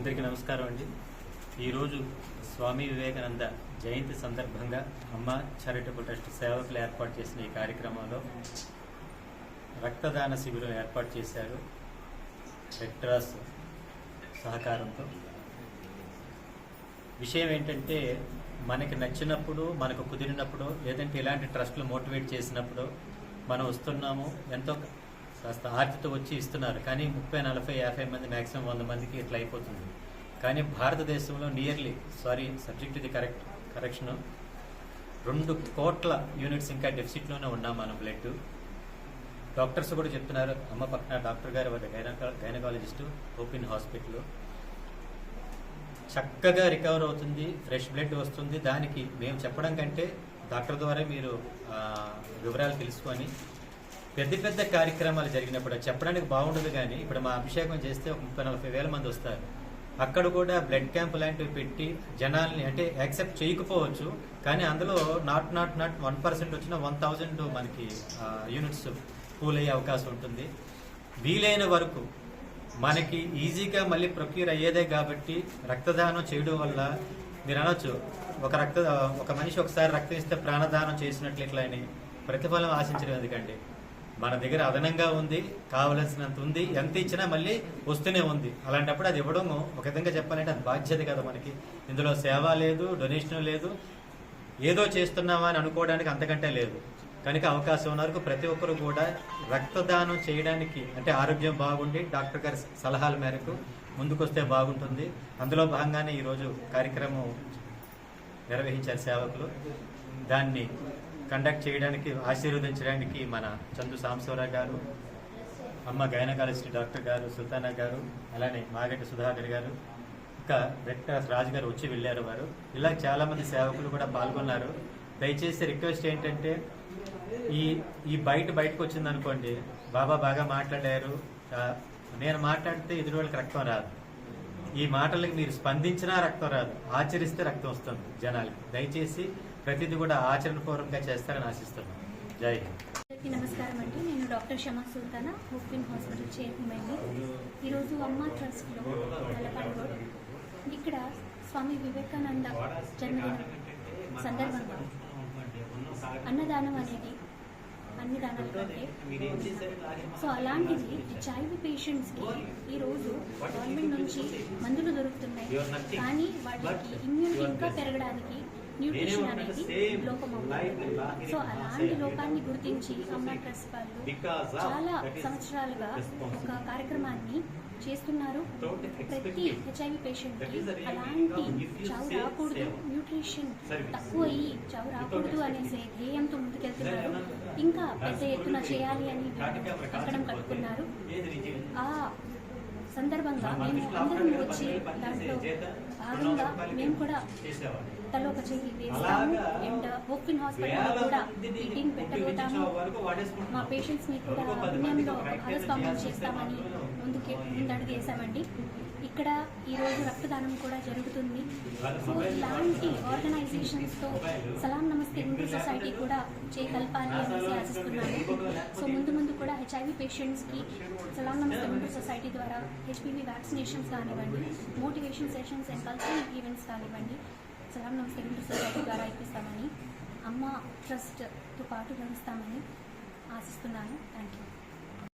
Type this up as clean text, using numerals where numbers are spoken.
అందరికీ నమస్కారం అండి. ఈరోజు స్వామి వివేకానంద జయంతి సందర్భంగా అమ్మ చారిటబుల్ ట్రస్ట్ సేవకులు ఏర్పాటు చేసిన ఈ కార్యక్రమంలో రక్తదాన శిబిరం ఏర్పాటు చేశారు రెడ్ క్రాస్ సహకారంతో. విషయం ఏంటంటే, మనకి నచ్చినప్పుడు, మనకు కుదిరినప్పుడు, లేదంటే ఇలాంటి ట్రస్టులు మోటివేట్ చేసినప్పుడు మనం వస్తున్నాము. ఎంతో కాస్త ఆర్తితో వచ్చి ఇస్తున్నారు, కానీ 30, 40, 50 మంది, మ్యాక్సిమం 100 మందికి ఇట్లా అయిపోతుంది. కానీ భారతదేశంలో నియర్లీ సబ్జెక్ట్ ఇది కరెక్షన్ 2 కోట్ల యూనిట్స్ ఇంకా డెఫిసిట్లోనే ఉన్నాం మనం. బ్లడ్ డాక్టర్స్ కూడా చెప్తున్నారు. అమ్మ పక్కన డాక్టర్ గారు, వాళ్ళ గైనకాలజిస్టు, ఓపెన్ హాస్పిటల్ చక్కగా రికవర్ అవుతుంది, ఫ్రెష్ బ్లడ్ వస్తుంది. దానికి మేము చెప్పడం కంటే డాక్టర్ ద్వారా మీరు వివరాలు తెలుసుకొని పెద్ద పెద్ద కార్యక్రమాలు జరిగినప్పుడు చెప్పడానికి బాగుండదు. కానీ ఇప్పుడు మా అభిషేకం చేస్తే ఒక 30-40 వేల మంది వస్తారు. అక్కడ కూడా బ్లడ్ క్యాంప్ లాంటివి పెట్టి జనాల్ని అంటే యాక్సెప్ట్ చేయకపోవచ్చు, కానీ అందులో నాట్ 1% వచ్చిన 1000 మనకి యూనిట్స్ కూల్ అయ్యే అవకాశం ఉంటుంది. వీలైన వరకు మనకి ఈజీగా మళ్ళీ ప్రొక్యూర్ అయ్యేదే కాబట్టి రక్తదానం చేయడం వల్ల మీరు అనొచ్చు, ఒక మనిషి ఒకసారి రక్తం ఇస్తే ప్రాణదానం చేసినట్లు ఇట్లా అని ప్రతిఫలం ఆశించడం ఎందుకండి. మన దగ్గర అదనంగా ఉంది, కావలసినంత ఉంది, ఎంత ఇచ్చినా మళ్ళీ వస్తూనే ఉంది. అలాంటప్పుడు అది ఇవ్వడం ఒక విధంగా చెప్పాలంటే అది బాధ్యత కదా మనకి. ఇందులో సేవ లేదు, డొనేషన్ లేదు, ఏదో చేస్తున్నామా అని అనుకోవడానికి అంతకంటే లేదు. కనుక అవకాశం ఉన్న వరకు ప్రతి ఒక్కరు కూడా రక్తదానం చేయడానికి, అంటే ఆరోగ్యం బాగుండి డాక్టర్ గారి సలహాల మేరకు ముందుకొస్తే బాగుంటుంది. అందులో భాగంగానే ఈరోజు కార్యక్రమం నిర్వహించారు సేవకులు. దాన్ని కండక్ట్ చేయడానికి, ఆశీర్వదించడానికి మన చందు సాంబశివరావు గారు, అమ్మ గైనకాలజిస్ట్ డాక్టర్ గారు సుల్తానా గారు, అలానే మాగంటి సుధాకర్ గారు, ఇంకా రెడ్ క్రాస్ రాజు గారు వచ్చి వెళ్ళారు. వారు ఇలా చాలామంది సేవకులు కూడా పాల్గొన్నారు. దయచేసి రిక్వెస్ట్ ఏంటంటే, ఈ బయటకు వచ్చిందనుకోండి, బాబా బాగా మాట్లాడారు, నేను మాట్లాడితే ఎదురు వాళ్ళకి రక్తం రాదు. ఈ మాటలకు మీరు స్పందించినా రక్తం రాదు, ఆచరిస్తే రక్తం వస్తుంది జనాలకి. దయచేసి ప్రతిదీ కూడా ఆచరణపూర్వకంగా చేస్తారని ఆశిస్తున్నాను. జై హింద్. నమస్కారం అండి. నేను doctor Shama Sultana, open hospital chairman. ఈరోజు అమ్మ ట్రస్ట్లో నల్లపాడు రోడ్ ఇక్కడ స్వామి వివేకానంద జన్మదినం సందర్భంగా అన్నదానం అనేది అన్ని దానాల కంటే సో అలాంటిది HIV పేషెంట్స్కి ఈరోజు గవర్నమెంట్ నుంచి మందులు దొరుకుతున్నాయి, కానీ వాళ్ళకి ఇమ్యూనిటీ ఇంకా పెరగడానికి న్యూట్రిషన్ అనేది లోపం అవుతుంది. సో అలాంటి లోపాన్ని గుర్తించి అమ్మ ట్రస్ట్ వాళ్ళు చాలా సంవత్సరాలుగా ఒక కార్యక్రమాన్ని చేస్తున్నారు. ప్రతి HIV పేషెంట్కి అలాంటి చావు రాకూడదు, న్యూట్రిషన్ తక్కువ అయ్యి చావు రాకూడదు అనేసి ధ్యేయంతో ముందుకెళ్తున్నారు. ఇంకా పెద్ద ఎత్తున చేయాలి అని కంకణం కట్టుకున్నారు. ఆ సందర్భంగా మేము అందరం వచ్చి దాంట్లో భాగంగా మేము కూడా తలో ఒక చెయ్యి వేస్తాము. అండ్ ఓపెన్ హాస్పిటల్లో కూడా మీటింగ్ పెట్టబోతాము. మా పేషెంట్స్ని కూడా పుణ్యంలో భాగస్వామ్యం చేస్తామని ముందడుగు వేసామండి. ఇక్కడ ఈరోజు రక్తదానం కూడా జరుగుతుంది. సో ఇలాంటి ఆర్గనైజేషన్స్తో సలాం నమస్తే హిందూ సొసైటీ కూడా చేయగలపాలి అనేసి ఆశిస్తున్నాను. సో ముందు కూడా HIV పేషెంట్స్కి సలాం నమస్తే హిందూ సొసైటీ ద్వారా HPV వ్యాక్సినేషన్స్ కానివ్వండి, motivation sessions and cultural events కానివ్వండి సలాం నమస్తే హిందూ సొసైటీ ద్వారా ఇప్పిస్తామని, అమ్మ ట్రస్ట్తో పాటు నడుస్తామని ఆశిస్తున్నాను. Thank you.